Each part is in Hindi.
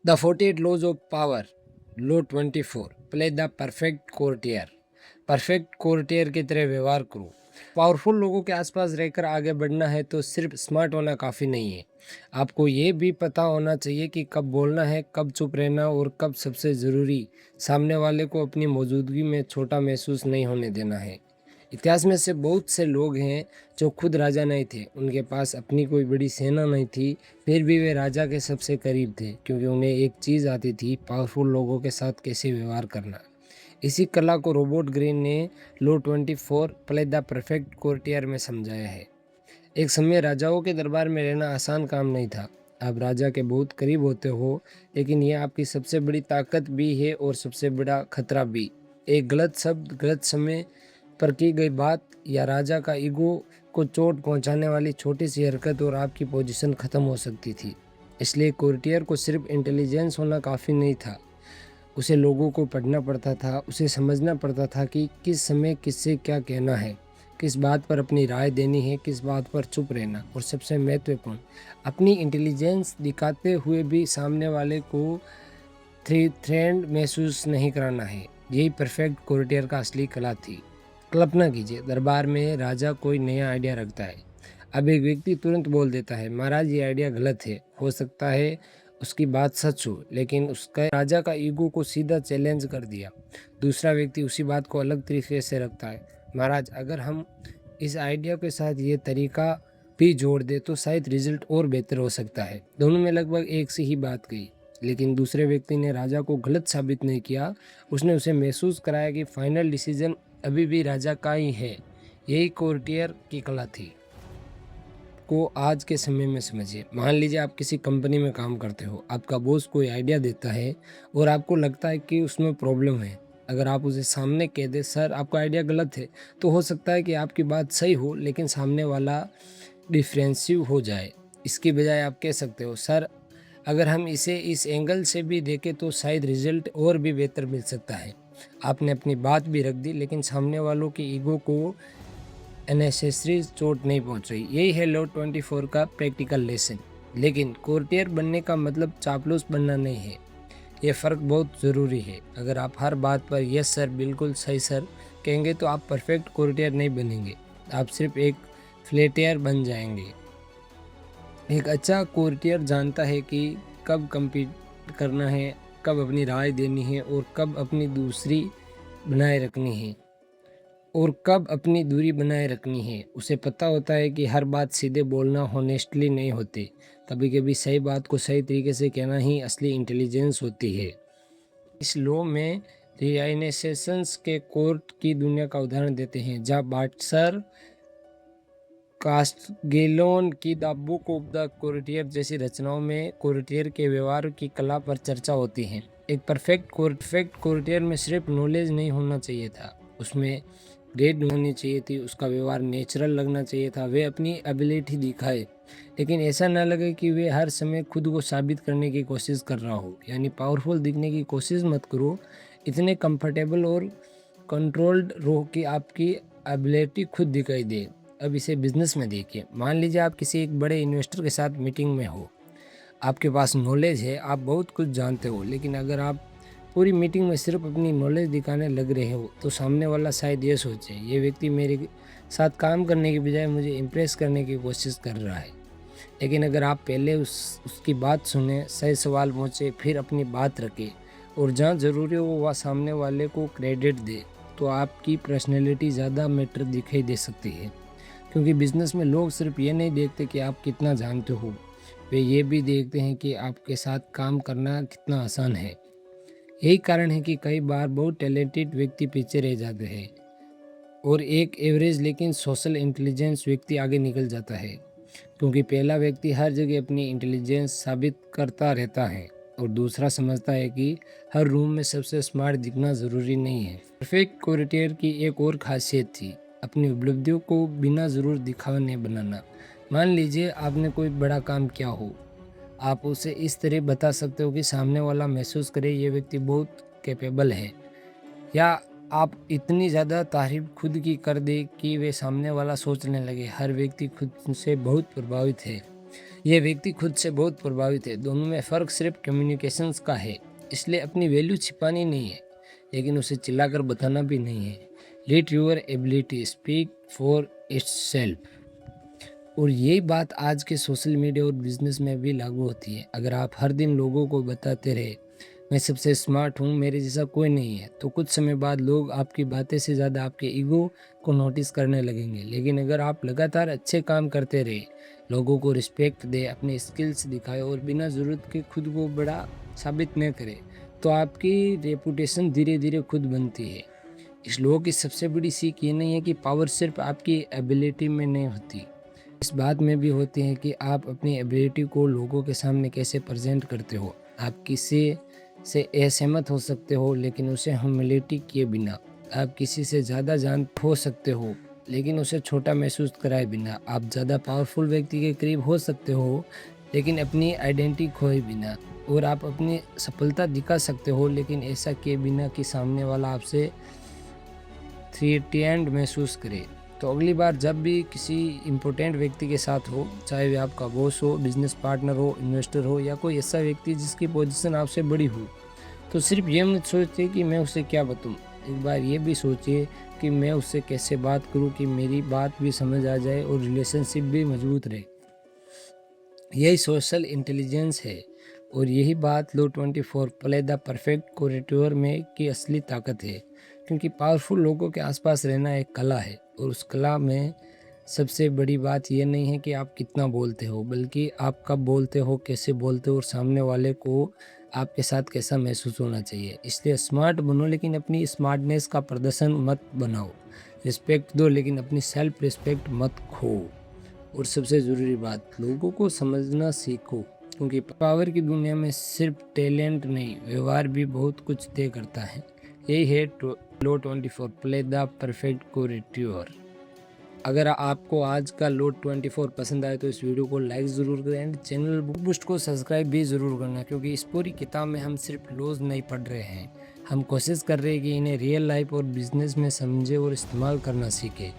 The 48 laws of power. Law 24. Play the perfect courtier. Perfect courtier की तरह व्यवहार करो। पावरफुल लोगों के आसपास रहकर आगे बढ़ना है तो सिर्फ स्मार्ट होना काफ़ी नहीं है, आपको ये भी पता होना चाहिए कि कब बोलना है, कब चुप रहना और कब सबसे ज़रूरी सामने वाले को अपनी मौजूदगी में छोटा महसूस नहीं होने देना है। इतिहास में से बहुत से लोग हैं जो खुद राजा नहीं थे, उनके पास अपनी कोई बड़ी सेना नहीं थी, फिर भी वे राजा के सबसे करीब थे क्योंकि उन्हें एक चीज़ आती थी, पावरफुल लोगों के साथ कैसे व्यवहार करना। इसी कला को रॉबर्ट ग्रीन ने लो 24 प्ले द परफेक्ट कोर्टियर में समझाया है। एक समय राजाओं के दरबार में रहना आसान काम नहीं था। आप राजा के बहुत करीब होते हो, लेकिन यह आपकी सबसे बड़ी ताकत भी है और सबसे बड़ा खतरा भी। एक गलत शब्द, गलत समय पर की गई बात या राजा का ईगो को चोट पहुंचाने वाली छोटी सी हरकत और आपकी पोजीशन ख़त्म हो सकती थी। इसलिए कोर्टियर को सिर्फ इंटेलिजेंस होना काफ़ी नहीं था, उसे लोगों को पढ़ना पड़ता था, उसे समझना पड़ता था कि किस समय किससे क्या कहना है, किस बात पर अपनी राय देनी है, किस बात पर चुप रहना, और सबसे महत्वपूर्ण, अपनी इंटेलिजेंस दिखाते हुए भी सामने वाले को थ्रेड महसूस नहीं कराना है। यही परफेक्ट कोर्टियर का असली कला थी। कल्पना कीजिए, दरबार में राजा कोई नया आइडिया रखता है। अब एक व्यक्ति तुरंत बोल देता है, महाराज ये आइडिया गलत है। हो सकता है उसकी बात सच हो, लेकिन उसका राजा का ईगो को सीधा चैलेंज कर दिया। दूसरा व्यक्ति उसी बात को अलग तरीके से रखता है, महाराज अगर हम इस आइडिया के साथ ये तरीका भी जोड़ दे तो शायद रिजल्ट और बेहतर हो सकता है। दोनों में लगभग एक सी ही बात कही, लेकिन दूसरे व्यक्ति ने राजा को गलत साबित नहीं किया, उसने उसे महसूस कराया कि फाइनल डिसीजन अभी भी राजा का ही है। यही कोर्टियर की कला थी को आज के समय में समझिए। मान लीजिए आप किसी कंपनी में काम करते हो, आपका बॉस कोई आइडिया देता है और आपको लगता है कि उसमें प्रॉब्लम है। अगर आप उसे सामने कह दे, सर आपका आइडिया गलत है, तो हो सकता है कि आपकी बात सही हो लेकिन सामने वाला डिफेंसिव हो जाए। इसकी बजाय आप कह सकते हो, सर अगर हम इसे इस एंगल से भी देखें तो शायद रिजल्ट और भी बेहतर मिल सकता है। आपने अपनी बात भी रख दी, लेकिन सामने वालों की ईगो को अननेसेसरी चोट नहीं पहुंच रही। यही है लो 24 का प्रैक्टिकल लेसन। लेकिन कोर्टियर बनने का मतलब चापलूस बनना नहीं है, ये फ़र्क बहुत ज़रूरी है। अगर आप हर बात पर यस सर, बिल्कुल सही सर कहेंगे तो आप परफेक्ट कोर्टियर नहीं बनेंगे, आप सिर्फ एक फ्लेटियर बन जाएंगे। एक अच्छा कोर्टियर जानता है कि कब कम्पीट करना है, कब अपनी राय देनी है और कब अपनी दूसरी बनाए रखनी है और कब अपनी दूरी बनाए रखनी है। उसे पता होता है कि हर बात सीधे बोलना होनेस्टली नहीं होती, कभी कभी सही बात को सही तरीके से कहना ही असली इंटेलिजेंस होती है। इस लॉ में रिनाइसेंस के कोर्ट की दुनिया का उदाहरण देते हैं, जहाँ बाटसर कास्टगेलोन की the book of the courtier जैसी रचनाओं में कोर्टियर के व्यवहार की कला पर चर्चा होती है। एक परफेक्ट कोर्टियर में सिर्फ नॉलेज नहीं होना चाहिए था, उसमें ग्रेड होनी चाहिए थी, उसका व्यवहार नेचुरल लगना चाहिए था, वे अपनी एबिलिटी दिखाए लेकिन ऐसा ना लगे कि वे हर समय खुद को साबित करने की कोशिश कर रहा हो। यानी पावरफुल दिखने की कोशिश मत करो, इतने कंफर्टेबल और कंट्रोल्ड रहो कि आपकी एबिलिटी खुद दिखाई दे। अब इसे बिजनेस में देखिए। मान लीजिए आप किसी एक बड़े इन्वेस्टर के साथ मीटिंग में हो, आपके पास नॉलेज है, आप बहुत कुछ जानते हो, लेकिन अगर आप पूरी मीटिंग में सिर्फ अपनी नॉलेज दिखाने लग रहे हो तो सामने वाला शायद ये सोचे, ये व्यक्ति मेरे साथ काम करने के बजाय मुझे इम्प्रेस करने की कोशिश कर रहा है। लेकिन अगर आप पहले उसकी बात सुने, सही सवाल पूछे, फिर अपनी बात रखें और जहाँ ज़रूरी हो वह सामने वाले को क्रेडिट दे, तो आपकी पर्सनैलिटी ज़्यादा मैटर दिखाई दे सकती है। क्योंकि बिजनेस में लोग सिर्फ ये नहीं देखते कि आप कितना जानते हो, वे ये भी देखते हैं कि आपके साथ काम करना कितना आसान है। यही कारण है कि कई बार बहुत टैलेंटेड व्यक्ति पीछे रह जाते हैं और एक एवरेज लेकिन सोशल इंटेलिजेंस व्यक्ति आगे निकल जाता है, क्योंकि पहला व्यक्ति हर जगह अपनी इंटेलिजेंस साबित करता रहता है और दूसरा समझता है कि हर रूम में सबसे स्मार्ट दिखना ज़रूरी नहीं है। परफेक्ट कोर्टियर की एक और खासियत थी, अपनी उपलब्धियों को बिना ज़रूर दिखाने बनाना। मान लीजिए आपने कोई बड़ा काम किया हो, आप उसे इस तरह बता सकते हो कि सामने वाला महसूस करे ये व्यक्ति बहुत कैपेबल है, या आप इतनी ज़्यादा तारीफ खुद की कर दे कि वे सामने वाला सोचने लगे हर व्यक्ति खुद से बहुत प्रभावित है। ये व्यक्ति खुद से बहुत प्रभावित है। दोनों में फ़र्क सिर्फ कम्युनिकेशंस का है। इसलिए अपनी वैल्यू छिपानी नहीं है, लेकिन उसे चिल्लाकर बताना भी नहीं है। Let your ability speak for itself. और यही बात आज के सोशल मीडिया और बिजनेस में भी लागू होती है। अगर आप हर दिन लोगों को बताते रहे मैं सबसे स्मार्ट हूँ, मेरे जैसा कोई नहीं है, तो कुछ समय बाद लोग आपकी बातें से ज़्यादा आपके ईगो को नोटिस करने लगेंगे। लेकिन अगर आप लगातार अच्छे काम करते रहे, लोगों को रिस्पेक्ट दे, अपने स्किल्स दिखाए और बिना ज़रूरत के खुद को बड़ा साबित न करे, तो आपकी रेपुटेशन धीरे धीरे खुद बनती है। इस लोगों की सबसे बड़ी सीख ये नहीं है कि पावर सिर्फ आपकी एबिलिटी में नहीं होती, इस बात में भी होती है कि आप अपनी एबिलिटी को लोगों के सामने कैसे प्रेजेंट करते हो। आप किसी से असहमत हो सकते हो, लेकिन उसे ह्यूमिलिटी किए बिना। आप किसी से ज़्यादा जान हो सकते हो, लेकिन उसे छोटा महसूस कराए बिना। आप ज़्यादा पावरफुल व्यक्ति के करीब हो सकते हो, लेकिन अपनी आइडेंटिटी खोए बिना। और आप अपनी सफलता दिखा सकते हो, लेकिन ऐसा किए बिना कि सामने वाला आपसे थ्रेटेंड महसूस करे। तो अगली बार जब भी किसी इम्पोर्टेंट व्यक्ति के साथ हो, चाहे वह आपका बॉस हो, बिजनेस पार्टनर हो, इन्वेस्टर हो, या कोई ऐसा व्यक्ति जिसकी पोजीशन आपसे बड़ी हो, तो सिर्फ ये मत सोचिए कि मैं उससे क्या बताऊँ। एक बार ये भी सोचिए कि मैं उससे कैसे बात करूँ कि मेरी बात भी समझ आ जाए और रिलेशनशिप भी मजबूत रहे। यही सोशल इंटेलिजेंस है, और यही बात लो 24 प्ले द परफेक्ट कोरिट्योर में की असली ताकत है। क्योंकि पावरफुल लोगों के आसपास रहना एक कला है, और उस कला में सबसे बड़ी बात यह नहीं है कि आप कितना बोलते हो, बल्कि आप कब बोलते हो, कैसे बोलते हो, और सामने वाले को आपके साथ कैसा महसूस होना चाहिए। इसलिए स्मार्ट बनो, लेकिन अपनी स्मार्टनेस का प्रदर्शन मत बनाओ। रिस्पेक्ट दो, लेकिन अपनी सेल्फ रिस्पेक्ट मत खो। और सबसे ज़रूरी बात, लोगों को समझना सीखो, क्योंकि पावर की दुनिया में सिर्फ टैलेंट नहीं, व्यवहार भी बहुत कुछ तय करता है। यही है लो 24 प्ले द परफेक्ट कोरिट्योर। अगर आपको आज का लो 24 पसंद आए तो इस वीडियो को लाइक ज़रूर करें एंड चैनल बुक बूस्ट को सब्सक्राइब भी ज़रूर करना, क्योंकि इस पूरी किताब में हम सिर्फ लॉज नहीं पढ़ रहे हैं, हम कोशिश कर रहे हैं कि इन्हें रियल लाइफ और बिजनेस में समझे और इस्तेमाल करना सीखे।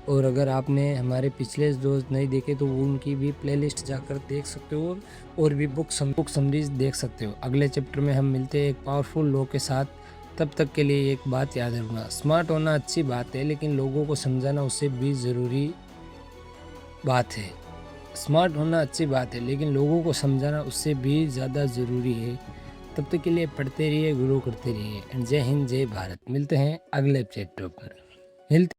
और अगर आपने हमारे पिछले दोस्त नहीं देखे तो वो उनकी भी प्लेलिस्ट जाकर देख सकते हो, और भी बुक समरीज देख सकते हो। अगले चैप्टर में हम मिलते हैं एक पावरफुल लोग के साथ। तब तक के लिए एक बात याद रखना, स्मार्ट होना अच्छी बात है, लेकिन लोगों को समझाना उससे भी ज़रूरी बात है। स्मार्ट होना अच्छी बात है, लेकिन लोगों को समझाना उससे भी ज़्यादा ज़रूरी है। तब तक के लिए पढ़ते रहिए, ग्रो करते रहिए। एंड जय हिंद, जय भारत। मिलते हैं अगले चैप्टर पर।